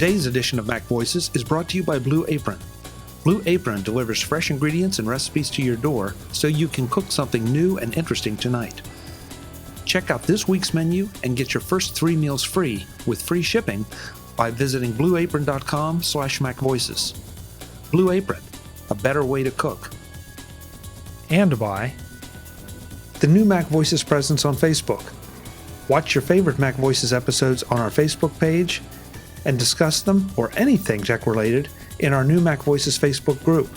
Today's edition of Mac Voices is brought to you by Blue Apron. Blue Apron delivers fresh ingredients and recipes to your door so you can cook something new and interesting tonight. Check out this week's menu and get your first 3 meals free with free shipping by visiting blueapron.com/macvoices. Blue Apron, a better way to cook. And by the new Mac Voices presence on Facebook. Watch your favorite Mac Voices episodes on our Facebook page and discuss them or anything tech-related in our new Mac Voices Facebook group.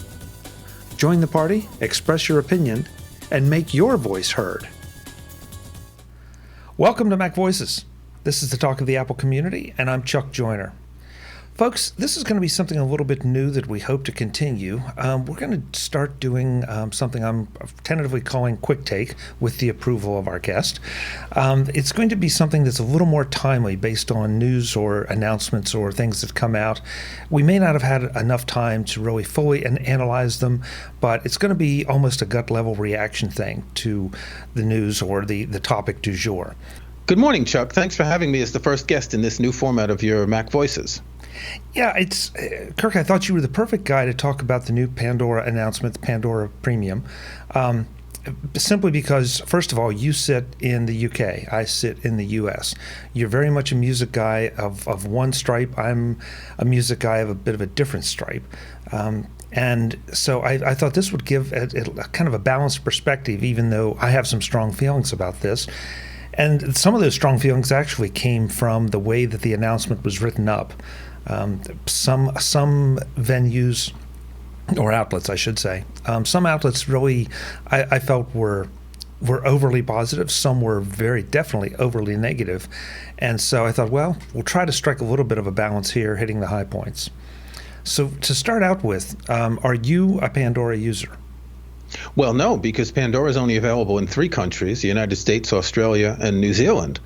Join the party, express your opinion, and make your voice heard. Welcome to Mac Voices. This is the talk of the Apple community, and I'm Chuck Joyner. Folks, this is going to be something a little bit new that we hope to continue. We're going to start doing something I'm tentatively calling Quick Take with the approval of our guest. It's going to be something that's a little more timely based on news or announcements or things that come out. We may not have had enough time to really fully analyze them, but it's going to be almost a gut level reaction thing to the news or the topic du jour. Good morning, Chuck. Thanks for having me as the first guest in this new format of your Mac Voices. Yeah, it's Kirk, I thought you were the perfect guy to talk about the new Pandora announcement, the Pandora Premium, simply because, first of all, you sit in the UK, I sit in the US. You're very much a music guy of one stripe. I'm a music guy of a bit of a different stripe. And so I thought this would give a kind of a balanced perspective, even though I have some strong feelings about this. And some of those strong feelings actually came from the way that the announcement was written up. Some venues, or outlets, I should say, some outlets really I felt were overly positive. Some were very definitely overly negative. And so I thought, well, we'll try to strike a little bit of a balance here, hitting the high points. So to start out with, are you a Pandora user? Well, no, because Pandora is only available in 3 countries, the United States, Australia, and New Zealand.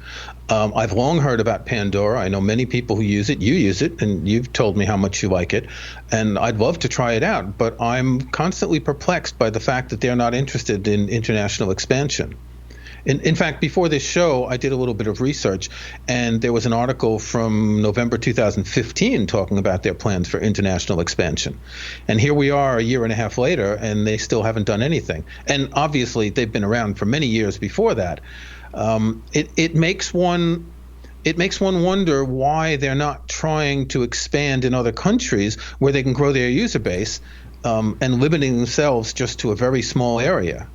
I've long heard about Pandora. I know many people who use it. You use it, and you've told me how much you like it. And I'd love to try it out, but I'm constantly perplexed by the fact that they're not interested in international expansion. In fact, before this show, I did a little bit of research, and there was an article from November 2015 talking about their plans for international expansion. And here we are a year and a half later, and they still haven't done anything. And obviously, they've been around for many years before that. It makes one wonder why they're not trying to expand in other countries where they can grow their user base and limiting themselves just to a very small area.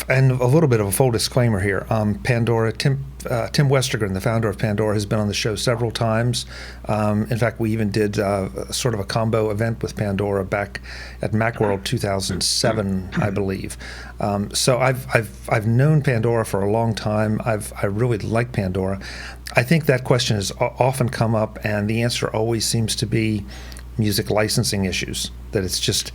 And a little bit of a full disclaimer here. Pandora, Tim Westergren, the founder of Pandora, has been on the show several times. In fact, we even did sort of a combo event with Pandora back at Macworld 2007, I believe. So I've known Pandora for a long time. I really like Pandora. I think that question has often come up, and the answer always seems to be music licensing issues, that it's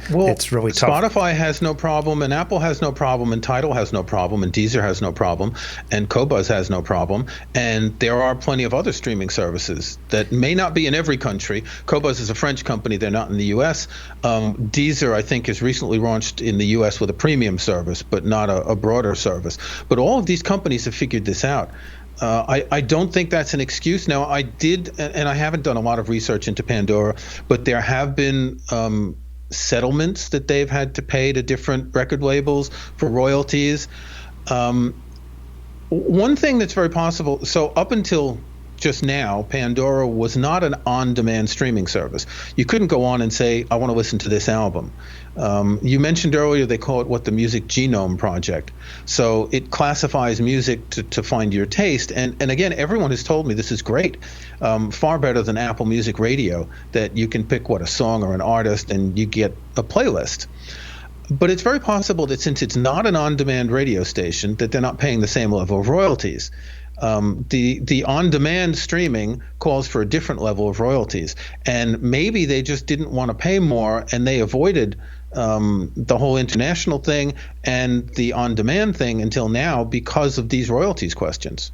really tough. Spotify has no problem, and Apple has no problem, and Tidal has no problem, and Deezer has no problem, and Qobuz has no problem, and there are plenty of other streaming services that may not be in every country. Qobuz is a French company. They're not in the U.S. Deezer, I think, has recently launched in the U.S. with a premium service, but not a broader service. But all of these companies have figured this out. I don't think that's an excuse. Now, I did, and I haven't done a lot of research into Pandora, but there have been settlements that they've had to pay to different record labels for royalties. One thing that's very possible, so up until just now, Pandora was not an on-demand streaming service. You couldn't go on and say, I want to listen to this album. You mentioned earlier they call it the Music Genome Project. So it classifies music to find your taste. And again, everyone has told me this is great, far better than Apple Music Radio, that you can pick a song or an artist and you get a playlist. But it's very possible that since it's not an on-demand radio station, that they're not paying the same level of royalties. The on-demand streaming calls for a different level of royalties, and maybe they just didn't want to pay more, and they avoided the whole international thing and the on-demand thing until now because of these royalties questions.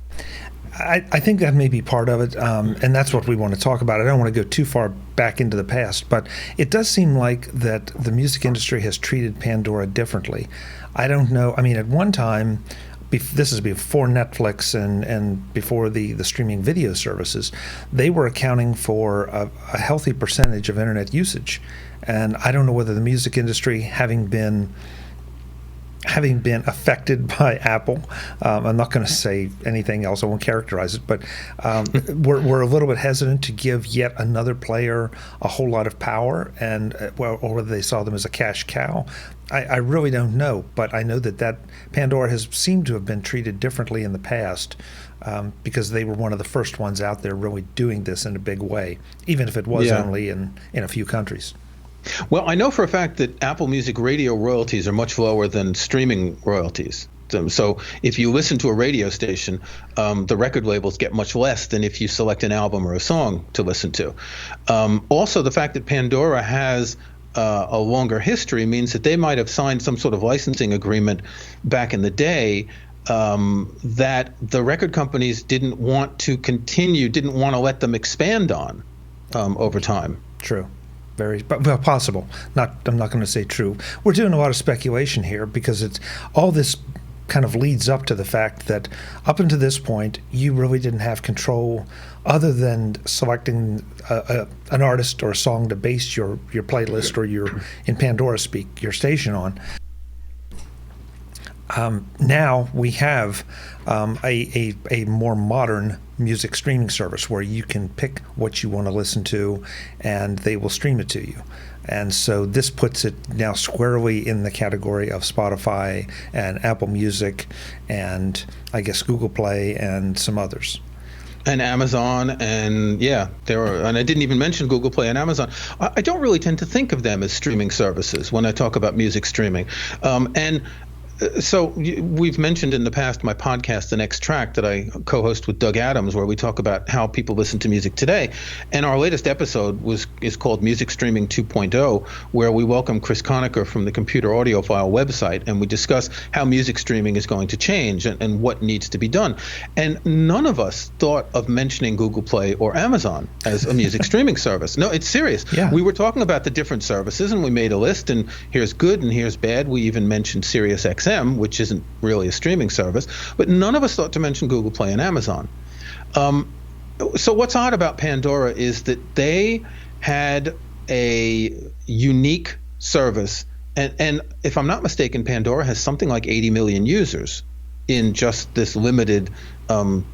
I think that may be part of it, and that's what we want to talk about. I don't want to go too far back into the past, but it does seem like that the music industry has treated Pandora differently. I don't know. I mean, at one time, this is before Netflix and before the streaming video services, they were accounting for a healthy percentage of internet usage. And I don't know whether the music industry, having been affected by Apple, I'm not going to say anything else. I won't characterize it, but we're a little bit hesitant to give yet another player a whole lot of power, and or whether they saw them as a cash cow. I really don't know, but I know that Pandora has seemed to have been treated differently in the past, because they were one of the first ones out there really doing this in a big way, even if it was only in a few countries. Well, I know for a fact that Apple Music radio royalties are much lower than streaming royalties. So if you listen to a radio station, the record labels get much less than if you select an album or a song to listen to. Also, the fact that Pandora has a longer history means that they might have signed some sort of licensing agreement back in the day that the record companies didn't want to let them expand on over time. True. Well, possible. I'm not going to say true. We're doing a lot of speculation here because it's all this kind of leads up to the fact that up until this point, you really didn't have control other than selecting an artist or a song to base your playlist or in Pandora speak, your station on. Now we have a more modern music streaming service where you can pick what you want to listen to and they will stream it to you. And so this puts it now squarely in the category of Spotify and Apple Music and I guess Google Play and some others. And Amazon, and and I didn't even mention Google Play and Amazon. I don't really tend to think of them as streaming services when I talk about music streaming. So we've mentioned in the past my podcast, The Next Track, that I co-host with Doug Adams, where we talk about how people listen to music today. And our latest episode is called Music Streaming 2.0, where we welcome Chris Conacher from the Computer Audiophile website, and we discuss how music streaming is going to change and what needs to be done. And none of us thought of mentioning Google Play or Amazon as a music streaming service. No, it's serious. Yeah. We were talking about the different services, and we made a list, and here's good and here's bad. We even mentioned SiriusXM, which isn't really a streaming service, but none of us thought to mention Google Play and Amazon. So what's odd about Pandora is that they had a unique service, and if I'm not mistaken, Pandora has something like 80 million users in just this limited,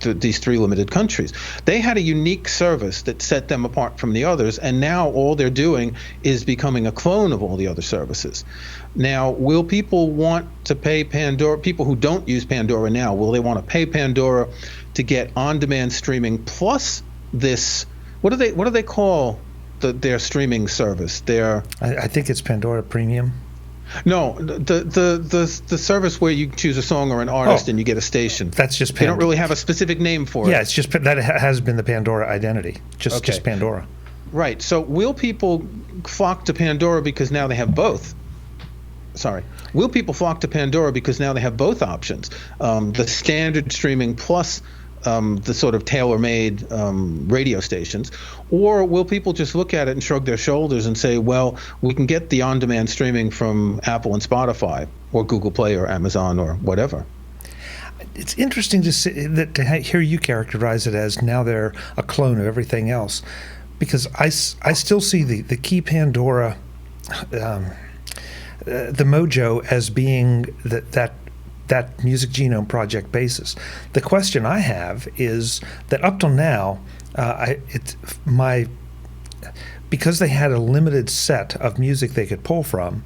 these three limited countries. They had a unique service that set them apart from the others, and now all they're doing is becoming a clone of all the other services. Now, will people want to pay Pandora, people who don't use Pandora now, will they want to pay Pandora to get on-demand streaming plus this, what do they call their streaming service? I think it's Pandora Premium. No, the service where you choose a song or an artist and you get a station. That's just They don't really have a specific name for it. Yeah, it's just that has been the Pandora identity. Just Pandora. Right. So will people flock to Pandora because now they have both? Will people flock to Pandora because now they have both options? The standard streaming plus the sort of tailor-made radio stations, or will people just look at it and shrug their shoulders and say, well, we can get the on-demand streaming from Apple and Spotify or Google Play or Amazon or whatever? It's interesting to hear you characterize it as now they're a clone of everything else, because I still see the key Pandora, the mojo as being that Music Genome Project basis. The question I have is that up till now, because they had a limited set of music they could pull from,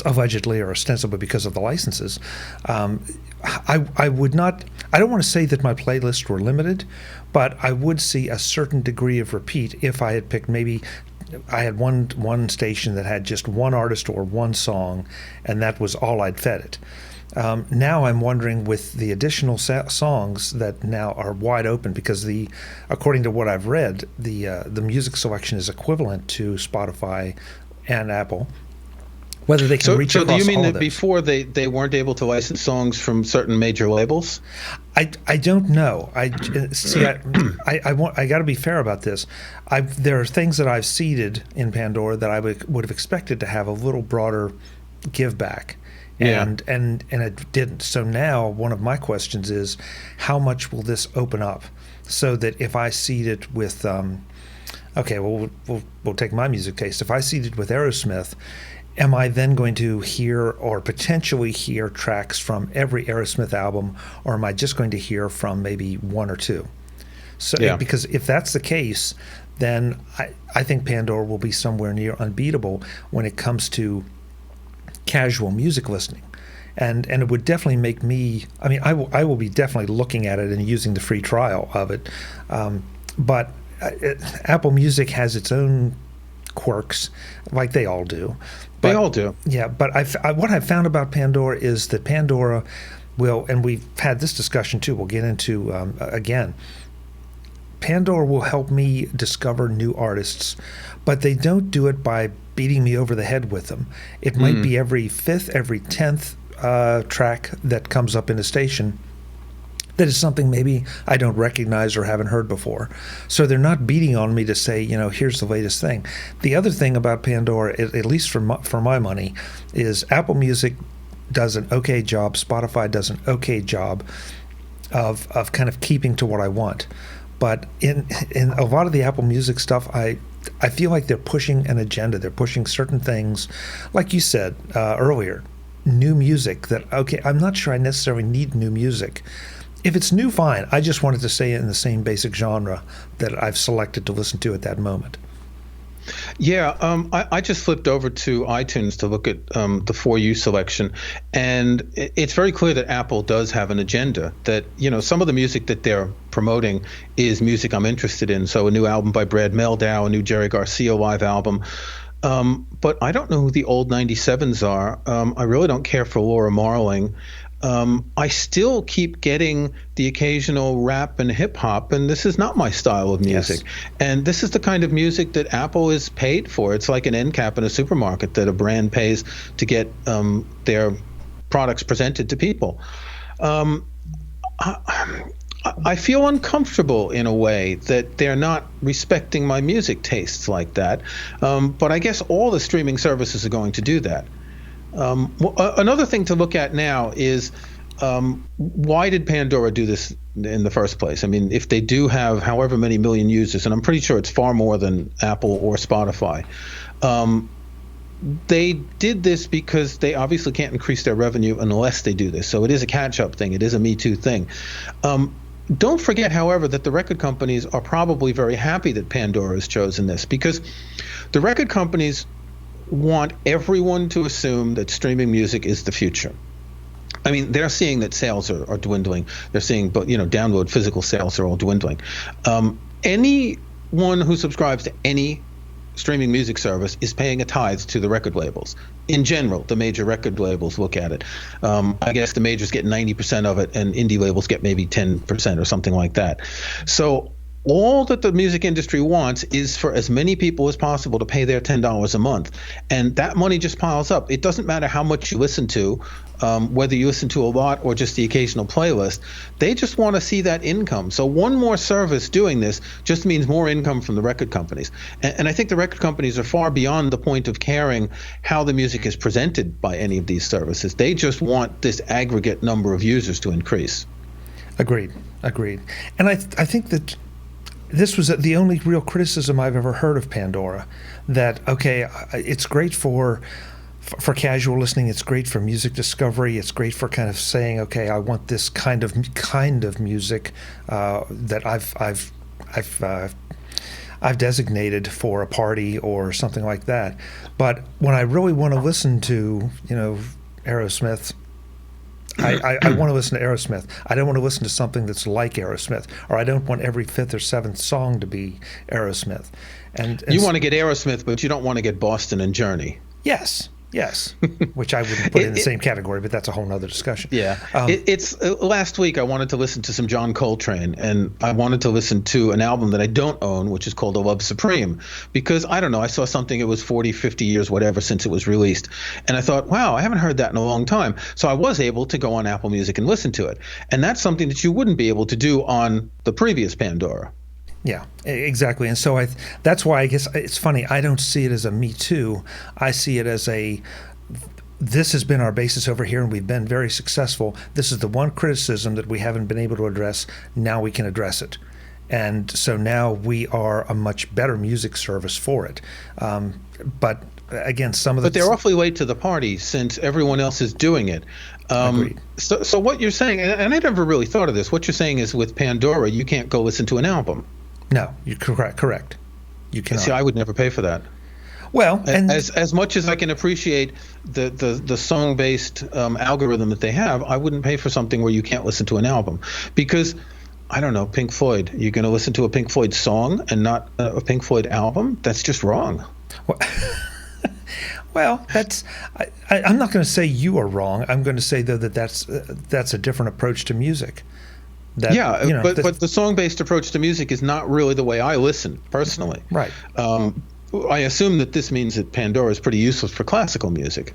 allegedly or ostensibly because of the licenses, I would not. I don't want to say that my playlists were limited, but I would see a certain degree of repeat if I had picked maybe. I had one station that had just one artist or one song, and that was all I'd fed it. Now I'm wondering, with the additional songs that now are wide open, because according to what I've read, the music selection is equivalent to Spotify and Apple. Whether they can reach across all of those. So do you mean that before they weren't able to license songs from certain major labels? I don't know. I got to be fair about this. There are things that I've seeded in Pandora that I would have expected to have a little broader give back. Yeah. And it didn't. So now one of my questions is, how much will this open up so that if I seed it with, okay, well, we'll take my music taste. If I seed it with Aerosmith, am I then going to hear or potentially hear tracks from every Aerosmith album, or am I just going to hear from maybe one or two? So, Yeah. because if that's the case, then I think Pandora will be somewhere near unbeatable when it comes to casual music listening. And it would definitely make me, I mean, I will be definitely looking at it and using the free trial of it. But Apple Music has its own quirks, like they all do. But, They all do. Yeah, but what I've found about Pandora is that Pandora will, and we've had this discussion too, we'll get into again, Pandora will help me discover new artists, but they don't do it by beating me over the head with them. It might be every 5th, every 10th track that comes up in a station that is something maybe I don't recognize or haven't heard before. So they're not beating on me to say, here's the latest thing. The other thing about Pandora, at least for my money, is Apple Music does an okay job, Spotify does an okay job of kind of keeping to what I want. But in a lot of the Apple Music stuff, I feel like they're pushing an agenda. They're pushing certain things, like you said earlier, new music that, okay, I'm not sure I necessarily need new music. If it's new, fine. I just wanted to stay in the same basic genre that I've selected to listen to at that moment. Yeah, I just flipped over to iTunes to look at the For You selection, and it's very clear that Apple does have an agenda, that, some of the music that they're promoting is music I'm interested in. So a new album by Brad Mehldau, a new Jerry Garcia live album. But I don't know who the old 97s are. I really don't care for Laura Marling. I still keep getting the occasional rap and hip hop, and this is not my style of music. Yes. And this is the kind of music that Apple is paid for. It's like an end cap in a supermarket that a brand pays to get their products presented to people. I feel uncomfortable in a way that they're not respecting my music tastes like that. But I guess all the streaming services are going to do that. Another thing to look at now is why did Pandora do this in the first place? I mean, if they do have however many million users, and I'm pretty sure it's far more than Apple or Spotify, they did this because they obviously can't increase their revenue unless they do this. So it is a catch-up thing. It is a Me Too thing. Don't forget, however, that the record companies are probably very happy that Pandora has chosen this, because the record companies want everyone to assume that streaming music is the future. I mean, they're seeing that sales are dwindling. They're seeing, but download physical sales are all dwindling. Anyone who subscribes to any streaming music service is paying a tithe to the record labels. In general, the major record labels look at it. I guess the majors get 90% of it, and indie labels get maybe 10% or something like that. So all that the music industry wants is for as many people as possible to pay their $10 a month. And that money just piles up. It doesn't matter how much you listen to, whether you listen to a lot or just the occasional playlist. They just want to see that income. So one more service doing this just means more income from the record companies. And I think the record companies are far beyond the point of caring how the music is presented by any of these services. They just want this aggregate number of users to increase. Agreed. And I think that this was the only real criticism I've ever heard of Pandora, that, okay, it's great for casual listening, it's great for music discovery, it's great for kind of saying, okay, I want this kind of music that I've designated for a party or something like that. But when I really want to listen to, Aerosmith, I want to listen to Aerosmith. I don't want to listen to something that's like Aerosmith, or I don't want every 5th or 7th song to be Aerosmith. And you want to get Aerosmith, but you don't want to get Boston and Journey. Yes, which I wouldn't put in the same category, but that's a whole other discussion. Yeah, it's last week I wanted to listen to some John Coltrane, and I wanted to listen to an album that I don't own, which is called A Love Supreme, because I don't know, I saw something, it was 40, 50 years, whatever, since it was released, and I thought, wow, I haven't heard that in a long time. So I was able to go on Apple Music and listen to it, and that's something that you wouldn't be able to do on the previous Pandora. Yeah, exactly. And so that's why I guess it's funny. I don't see it as a Me Too. I see it as this has been our basis over here, and we've been very successful. This is the one criticism that we haven't been able to address. Now we can address it. And so now we are a much better music service for it. But again, But they're awfully late to the party since everyone else is doing it. Agreed. So what you're saying, and I never really thought of this, what you're saying is with Pandora, you can't go listen to an album. No, you're correct. You cannot. See, I would never pay for that. Well, and as much as I can appreciate the song-based algorithm that they have, I wouldn't pay for something where you can't listen to an album. Because, I don't know, Pink Floyd, you're going to listen to a Pink Floyd song and not a Pink Floyd album? That's just wrong. Well, I'm not going to say you are wrong. I'm going to say, though, that's a different approach to music. But the song-based approach to music is not really the way I listen, personally. Right. I assume that this means that Pandora is pretty useless for classical music.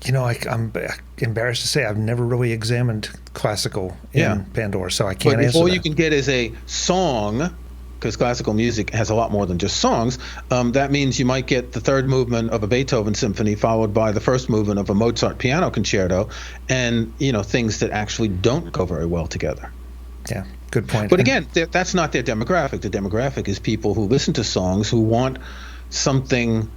I'm embarrassed to say I've never really examined classical in Pandora, so I can't answer that. But all you can get is a song, because classical music has a lot more than just songs. That means you might get the third movement of a Beethoven symphony followed by the first movement of a Mozart piano concerto, and things that actually don't go very well together. Yeah. Good point. But again, that's not their demographic. The demographic is people who listen to songs, who want something,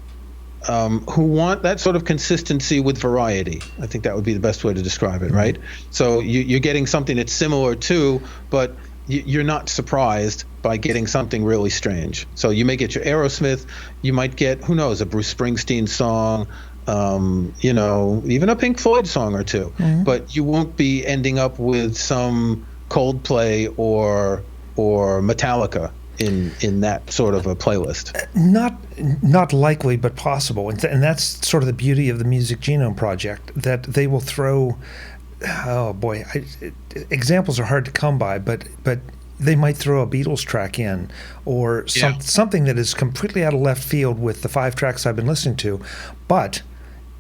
who want that sort of consistency with variety. I think that would be the best way to describe it, right? So you're getting something that's similar to, but you're not surprised by getting something really strange. So you may get your Aerosmith, you might get, who knows, a Bruce Springsteen song, even a Pink Floyd song or two. Mm-hmm. But you won't be ending up with some Coldplay or Metallica in that sort of a playlist. Not likely, but possible, and that's sort of the beauty of the Music Genome Project, that they will throw. Oh boy, examples are hard to come by, but they might throw a Beatles track in, or something that is completely out of left field with the 5 tracks I've been listening to, but.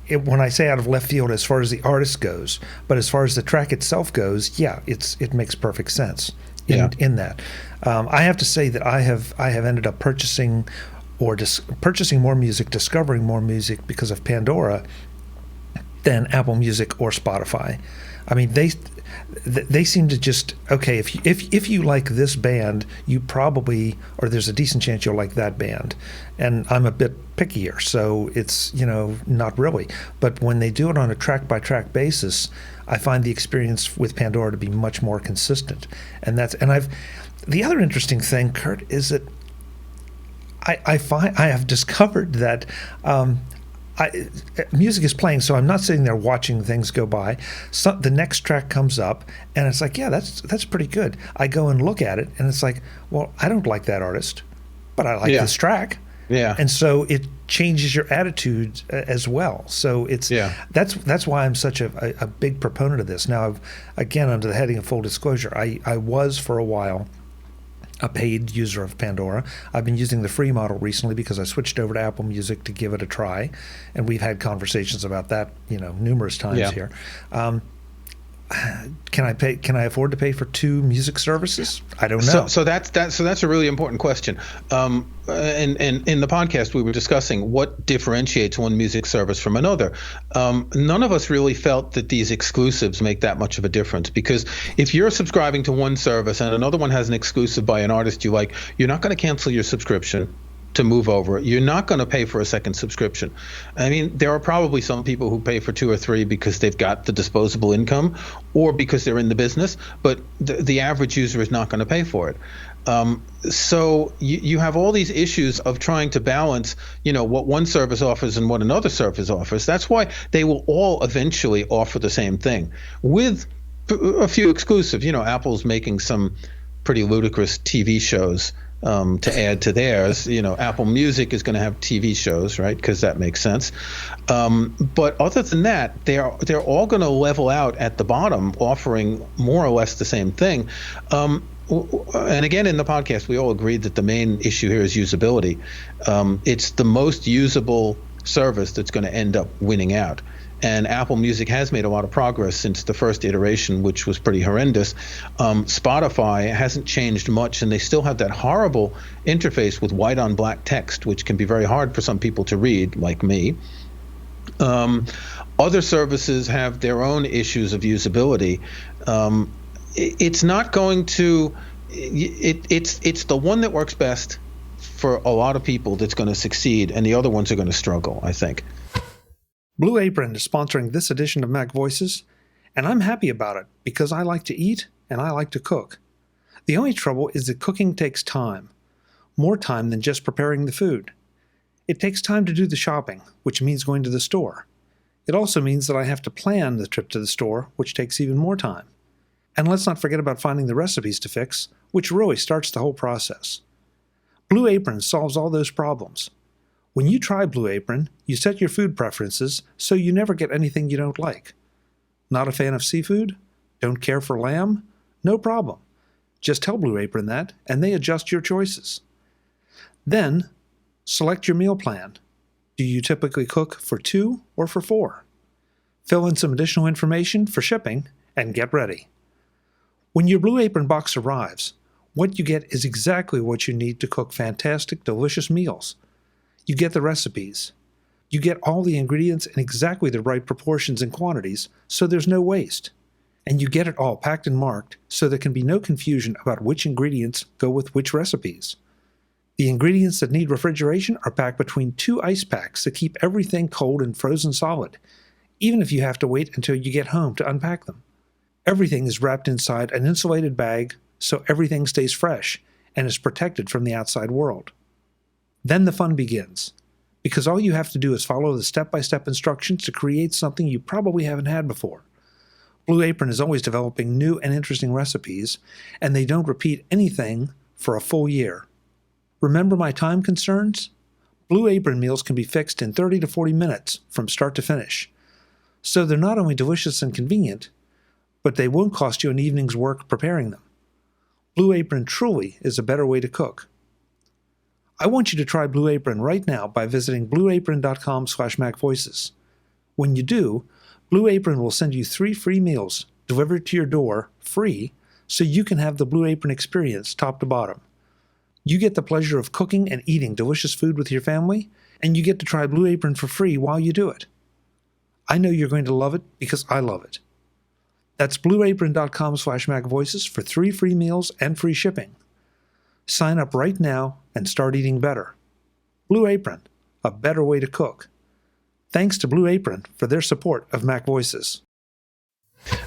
When I say out of left field as far as the artist goes, but as far as the track itself goes, it makes perfect sense in that. I have to say that I have ended up purchasing more music, discovering more music because of Pandora than Apple Music or Spotify. I mean, they seem to just, okay, if you like this band, you probably, or there's a decent chance you'll like that band. And I'm a bit pickier, so it's, not really. But when they do it on a track-by-track basis, I find the experience with Pandora to be much more consistent. The other interesting thing, Kurt, is that I have discovered that music is playing, so I'm not sitting there watching things go by. So the next track comes up, and it's like, that's pretty good. I go and look at it, and it's like, well, I don't like that artist, but I like this track. Yeah. And so it changes your attitude as well. So that's why I'm such a big proponent of this. Now, again, under the heading of full disclosure, I was for a while a paid user of Pandora. I've been using the free model recently because I switched over to Apple Music to give it a try, and we've had conversations about that, numerous times here. Can I afford to pay for 2 music services? I don't know. So that's a really important question. And in the podcast we were discussing what differentiates one music service from another. None of us really felt that these exclusives make that much of a difference, because if you're subscribing to one service and another one has an exclusive by an artist you like, you're not going to cancel your subscription to move over. You're not going to pay for a second subscription. I mean, there are probably some people who pay for 2 or 3 because they've got the disposable income or because they're in the business, but the average user is not going to pay for it. So you have all these issues of trying to balance, what one service offers and what another service offers. That's why they will all eventually offer the same thing with a few exclusives. Apple's making some pretty ludicrous TV shows to add to theirs. Apple Music is going to have TV shows, right? Because that makes sense. But other than that, they're all going to level out at the bottom, offering more or less the same thing. And again, in the podcast, we all agreed that the main issue here is usability. It's the most usable service that's going to end up winning out. And Apple Music has made a lot of progress since the first iteration, which was pretty horrendous. Spotify hasn't changed much, and they still have that horrible interface with white on black text, which can be very hard for some people to read, like me. Other services have their own issues of usability. It's not going to. It's the one that works best for a lot of people that's going to succeed, and the other ones are going to struggle, I think. Blue Apron is sponsoring this edition of Mac Voices, and I'm happy about it because I like to eat and I like to cook. The only trouble is that cooking takes time, more time than just preparing the food. It takes time to do the shopping, which means going to the store. It also means that I have to plan the trip to the store, which takes even more time. And let's not forget about finding the recipes to fix, which really starts the whole process. Blue Apron solves all those problems. When you try Blue Apron, you set your food preferences so you never get anything you don't like. Not a fan of seafood? Don't care for lamb? No problem. Just tell Blue Apron that, and they adjust your choices. Then, select your meal plan. Do you typically cook for 2 or for 4? Fill in some additional information for shipping, and get ready. When your Blue Apron box arrives, what you get is exactly what you need to cook fantastic, delicious meals. You get the recipes. You get all the ingredients in exactly the right proportions and quantities, so there's no waste. And you get it all packed and marked so there can be no confusion about which ingredients go with which recipes. The ingredients that need refrigeration are packed between 2 ice packs that keep everything cold and frozen solid, even if you have to wait until you get home to unpack them. Everything is wrapped inside an insulated bag so everything stays fresh and is protected from the outside world. Then the fun begins, because all you have to do is follow the step-by-step instructions to create something you probably haven't had before. Blue Apron is always developing new and interesting recipes, and they don't repeat anything for a full year. Remember my time concerns? Blue Apron meals can be fixed in 30 to 40 minutes from start to finish. So they're not only delicious and convenient, but they won't cost you an evening's work preparing them. Blue Apron truly is a better way to cook. I want you to try Blue Apron right now by visiting blueapron.com/MacVoices. When you do, Blue Apron will send you 3 free meals delivered to your door free so you can have the Blue Apron experience top to bottom. You get the pleasure of cooking and eating delicious food with your family, and you get to try Blue Apron for free while you do it. I know you're going to love it because I love it. That's blueapron.com/MacVoices for 3 free meals and free shipping. Sign up right now and start eating better. Blue Apron, a better way to cook. Thanks to Blue Apron for their support of Mac Voices.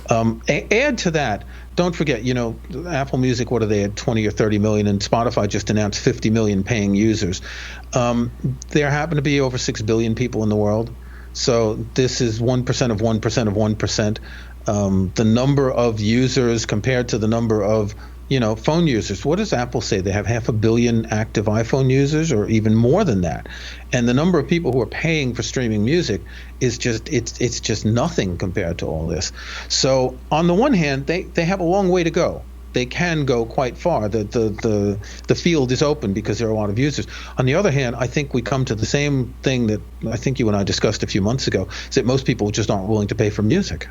Add to that, don't forget, Apple Music, what are they at, 20 or 30 million, and Spotify just announced 50 million paying users. There happen to be over 6 billion people in the world. So this is 1% of 1% of 1%. The number of users compared to the number of phone users. What does Apple say? They have 500 million active iPhone users, or even more than that. And the number of people who are paying for streaming music is it's just nothing compared to all this. So on the one hand, they have a long way to go. They can go quite far. The field is open because there are a lot of users. On the other hand, I think we come to the same thing that I think you and I discussed a few months ago, is that most people just aren't willing to pay for music.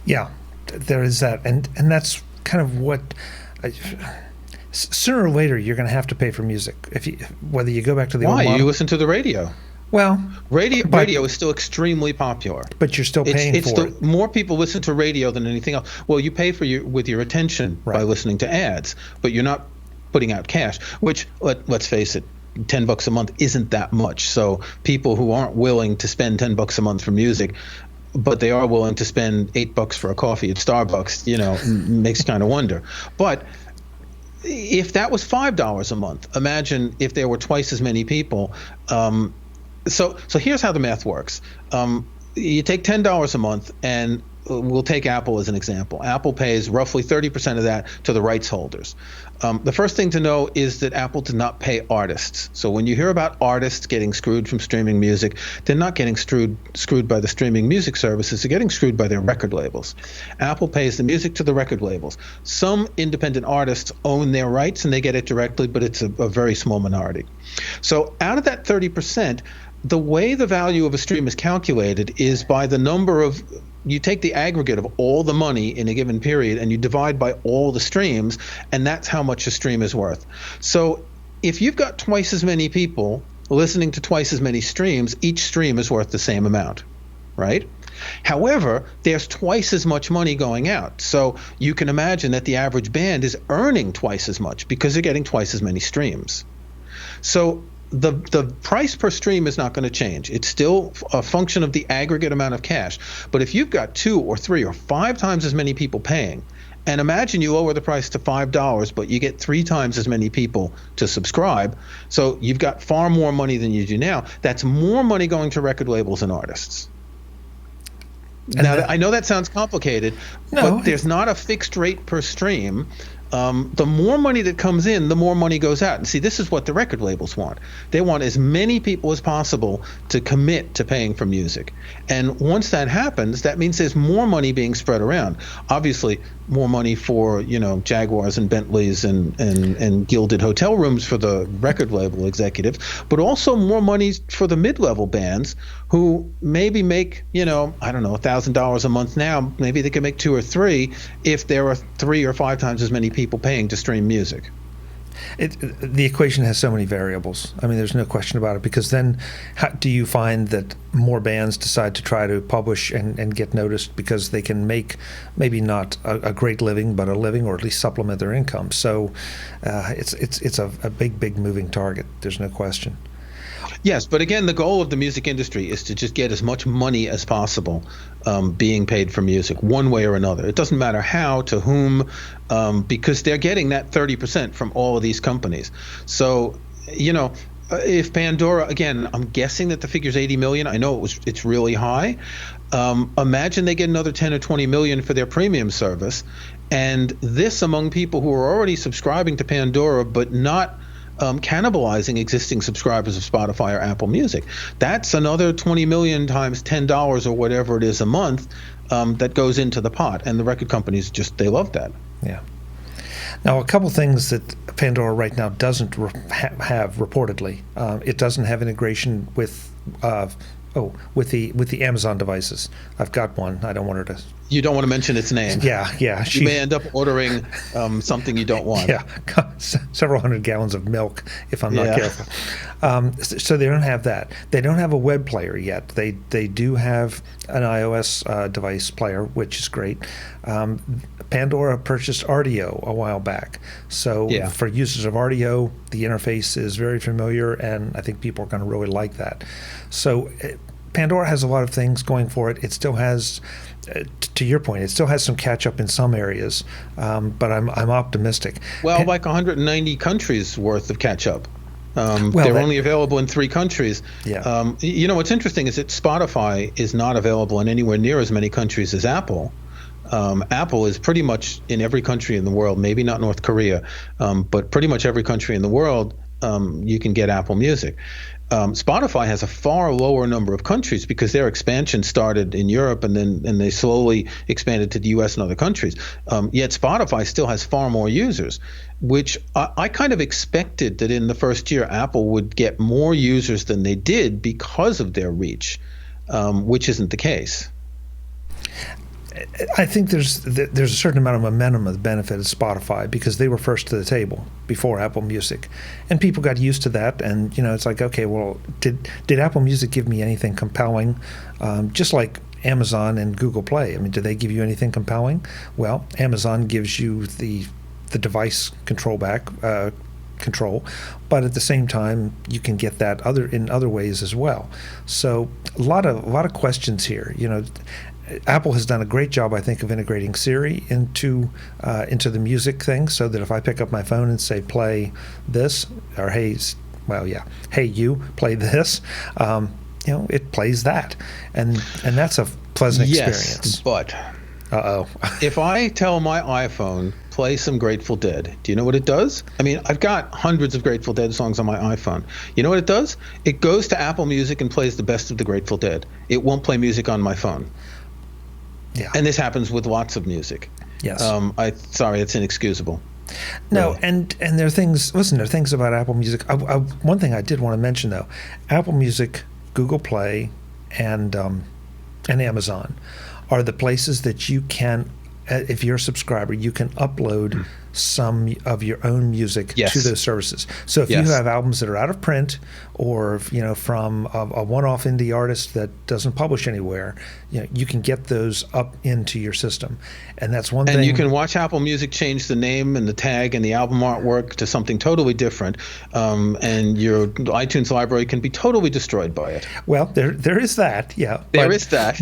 Yeah, there is that. And that's kind of what... sooner or later, you're going to have to pay for music. Whether you go back to the old model. Why? You listen to the radio. Well, radio is still extremely popular. But you're still paying for it. More people listen to radio than anything else. Well, you pay for with your attention by listening to ads, but you're not putting out cash. Which, let's face it, $10 a month isn't that much. So people who aren't willing to spend $10 a month for music, but they are willing to spend $8 for a coffee at Starbucks, makes you kind of wonder. But if that was $5 a month, imagine if there were twice as many people. So here's how the math works. You take $10 a month, and we'll take Apple as an example. Apple pays roughly 30% of that to the rights holders. The first thing to know is that Apple did not pay artists. So when you hear about artists getting screwed from streaming music, they're not getting screwed by the streaming music services. They're getting screwed by their record labels. Apple pays the music to the record labels. Some independent artists own their rights and they get it directly, but it's a very small minority. So out of that 30%, the way the value of a stream is calculated is by the number of, you take the aggregate of all the money in a given period and you divide by all the streams, and that's how much a stream is worth. So if you've got twice as many people listening to twice as many streams, each stream is worth the same amount, right? However, there's twice as much money going out. So you can imagine that the average band is earning twice as much because they're getting twice as many streams. So the price per stream is not going to change. It's still a function of the aggregate amount of cash. But if you've got 2 or 3 or 5 times as many people paying, and imagine you lower the price to $5, but you get 3 times as many people to subscribe, so you've got far more money than you do now. That's more money going to record labels and artists. Now, I know that sounds complicated, but there's not a fixed rate per stream. The more money that comes in, the more money goes out. And see, this is what the record labels want. They want as many people as possible to commit to paying for music. And once that happens, that means there's more money being spread around. Obviously, more money for, Jaguars and Bentleys and gilded hotel rooms for the record label executives, but also more money for the mid-level bands who maybe make, $1,000 a month now. Maybe they can make 2 or 3 if there are 3 or 5 times as many people paying to stream music. The equation has so many variables. I mean, there's no question about it, because then how do you find that more bands decide to try to publish and get noticed because they can make maybe not a great living, but a living, or at least supplement their income. So it's a big moving target. There's no question. Yes, but again, the goal of the music industry is to just get as much money as possible being paid for music, one way or another. It doesn't matter how, to whom, because they're getting that 30% from all of these companies. So, if Pandora, again, I'm guessing that the figure's 80 million. I know it's really high. Imagine they get another 10 or 20 million for their premium service, and this among people who are already subscribing to Pandora but not cannibalizing existing subscribers of Spotify or Apple Music. That's another 20 million times $10 or whatever it is a month that goes into the pot. And the record companies they love that. Yeah. Now, a couple things that Pandora right now doesn't have reportedly. It doesn't have integration with the Amazon devices. I've got one. I don't want her to. You don't want to mention its name. Yeah. You may end up ordering something you don't want. Yeah, several hundred gallons of milk if I'm not careful. So they don't have that. They don't have a web player yet. They do have an iOS device player, which is great. Pandora purchased Rdio a while back. So for users of Rdio, the interface is very familiar, and I think people are going to really like that. So Pandora has a lot of things going for it. It still has, to your point, it still has some catch up in some areas, but I'm optimistic. Well, like 190 countries worth of catch up. They're only available in 3 countries. Yeah. What's interesting is that Spotify is not available in anywhere near as many countries as Apple. Apple is pretty much in every country in the world, maybe not North Korea, but pretty much every country in the world you can get Apple Music. Spotify has a far lower number of countries because their expansion started in Europe and they slowly expanded to the US and other countries. Yet Spotify still has far more users, which I kind of expected that in the first year Apple would get more users than they did because of their reach, which isn't the case. I think there's a certain amount of momentum of the benefit of Spotify because they were first to the table before Apple Music, and people got used to that. And it's like, okay, well, did Apple Music give me anything compelling? Just like Amazon and Google Play. I mean, do they give you anything compelling? Well, Amazon gives you the device control, but at the same time, you can get that in other ways as well. So a lot of questions here. Apple has done a great job, I think, of integrating Siri into the music thing, so that if I pick up my phone and say play this, or hey you play this, it plays that, and that's a pleasant experience. Yes, but if I tell my iPhone play some Grateful Dead, do you know what it does? I mean, I've got hundreds of Grateful Dead songs on my iPhone. You know what it does? It goes to Apple Music and plays the best of the Grateful Dead. It won't play music on my phone. Yeah. And this happens with lots of music. Yes. Sorry, it's inexcusable. No, really. and there are things. Listen, there are things about Apple Music. One thing I did want to mention, though, Apple Music, Google Play, and Amazon are the places that you can, if you're a subscriber, you can upload some of your own music Yes. to those services. So if Yes. you have albums that are out of print, or from a one-off indie artist that doesn't publish anywhere, you can get those up into your system, and that's one thing. And you can watch Apple Music change the name and the tag and the album artwork to something totally different, and your iTunes library can be totally destroyed by it. Well, there is that, yeah. There is that.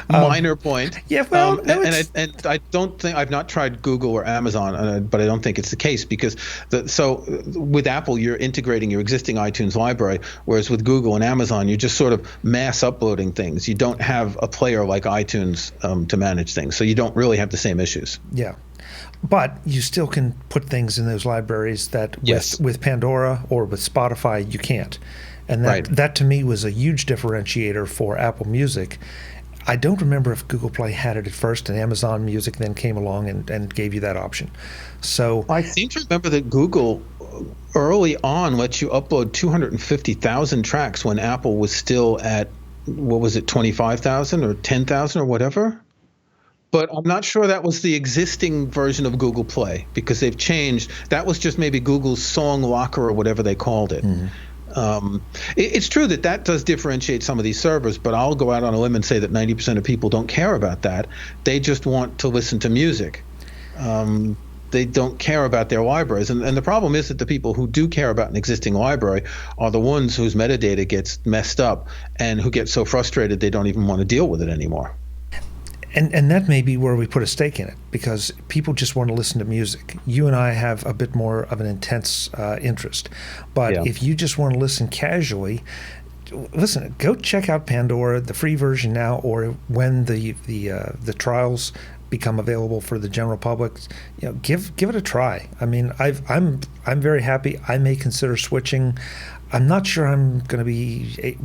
Minor point. Yeah, well, no, and I don't think I've not tried Google or Amazon, but I don't think it's the case because with Apple you're integrating your existing iTunes library, whereas with Google and Amazon you're just sort of mass uploading things. You don't have a player like iTunes to manage things, so you don't really have the same issues. Yeah. But you still can put things in those libraries that Yes. with Pandora or with Spotify you can't. And Right. that to me was a huge differentiator for Apple Music. I don't remember if Google Play had it at first and Amazon Music then came along and gave you that option. So I seem to remember that Google early on let you upload 250,000 tracks when Apple was still at, what was it, 25,000 or 10,000 or whatever? But I'm not sure that was the existing version of Google Play because they've changed. That was just maybe Google's Song Locker or whatever they called it. Mm-hmm. It's true that does differentiate some of these servers, but I'll go out on a limb and say that 90% of people don't care about that. They just want to listen to music. They don't care about their libraries. And the problem is that the people who do care about an existing library are the ones whose metadata gets messed up and who get so frustrated they don't even want to deal with it anymore. And that may be where we put a stake in it, because people just want to listen to music. You and I have a bit more of an intense interest. But if you just want to listen casually, listen, go check out Pandora, the free version now, or when the trials become available for the general public, give it a try. I mean, I'm very happy. I may consider switching. I'm not sure I'm going to be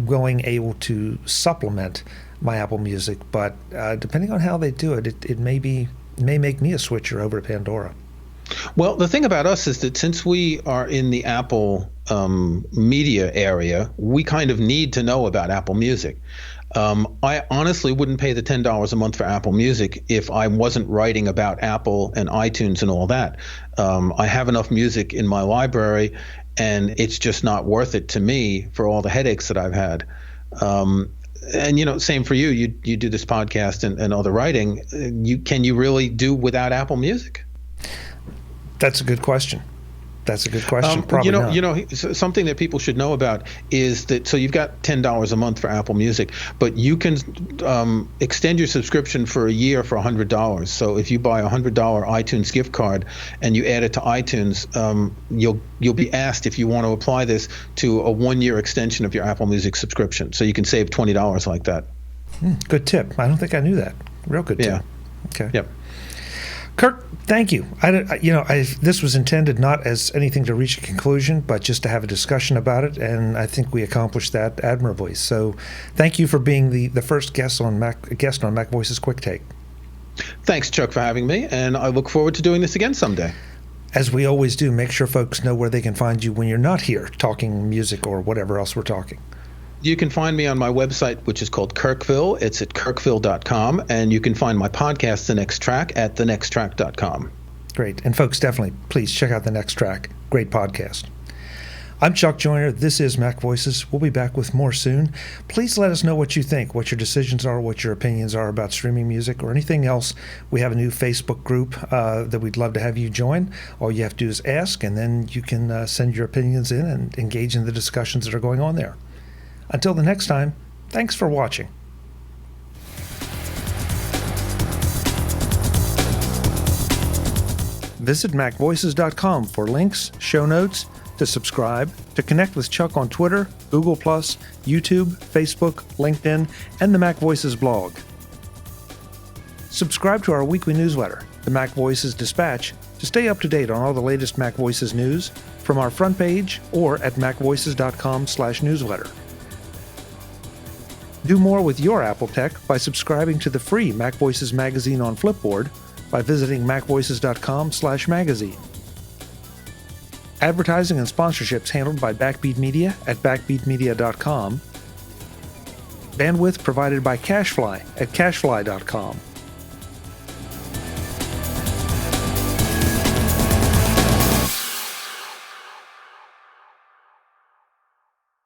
able to supplement my Apple Music, but depending on how they do it, it may make me a switcher over to Pandora. Well, the thing about us is that since we are in the Apple media area, we kind of need to know about Apple Music. I honestly wouldn't pay the $10 a month for Apple Music if I wasn't writing about Apple and iTunes and all that. I have enough music in my library, and it's just not worth it to me for all the headaches that I've had. And same for you. You do this podcast and all the writing. Can you really do without Apple Music? That's a good question. Probably not. Something that people should know about is that, so you've got $10 a month for Apple Music, but you can extend your subscription for a year for $100. So if you buy a $100 iTunes gift card and you add it to iTunes, you'll be asked if you want to apply this to a 1-year extension of your Apple Music subscription. So you can save $20 like that. Good tip. I don't think I knew that. Real good tip. Yeah. Okay. Yep. Kirk, thank you. This was intended not as anything to reach a conclusion, but just to have a discussion about it, and I think we accomplished that admirably. So, thank you for being the first guest on MacVoices Quick Take. Thanks, Chuck, for having me, and I look forward to doing this again someday. As we always do, make sure folks know where they can find you when you're not here talking music or whatever else we're talking. You can find me on my website, which is called Kirkville. It's at kirkville.com. And you can find my podcast, The Next Track, at thenexttrack.com. Great. And folks, definitely, please check out The Next Track. Great podcast. I'm Chuck Joyner. This is Mac Voices. We'll be back with more soon. Please let us know what you think, what your decisions are, what your opinions are about streaming music or anything else. We have a new Facebook group that we'd love to have you join. All you have to do is ask, and then you can send your opinions in and engage in the discussions that are going on there. Until the next time, thanks for watching. Visit MacVoices.com for links, show notes, to subscribe, to connect with Chuck on Twitter, Google+, YouTube, Facebook, LinkedIn, and the MacVoices blog. Subscribe to our weekly newsletter, the MacVoices Dispatch, to stay up to date on all the latest MacVoices news from our front page or at MacVoices.com/newsletter. Do more with your Apple tech by subscribing to the free MacVoices magazine on Flipboard by visiting MacVoices.com/magazine. Advertising and sponsorships handled by Backbeat Media at backbeatmedia.com. Bandwidth provided by CashFly at cashfly.com.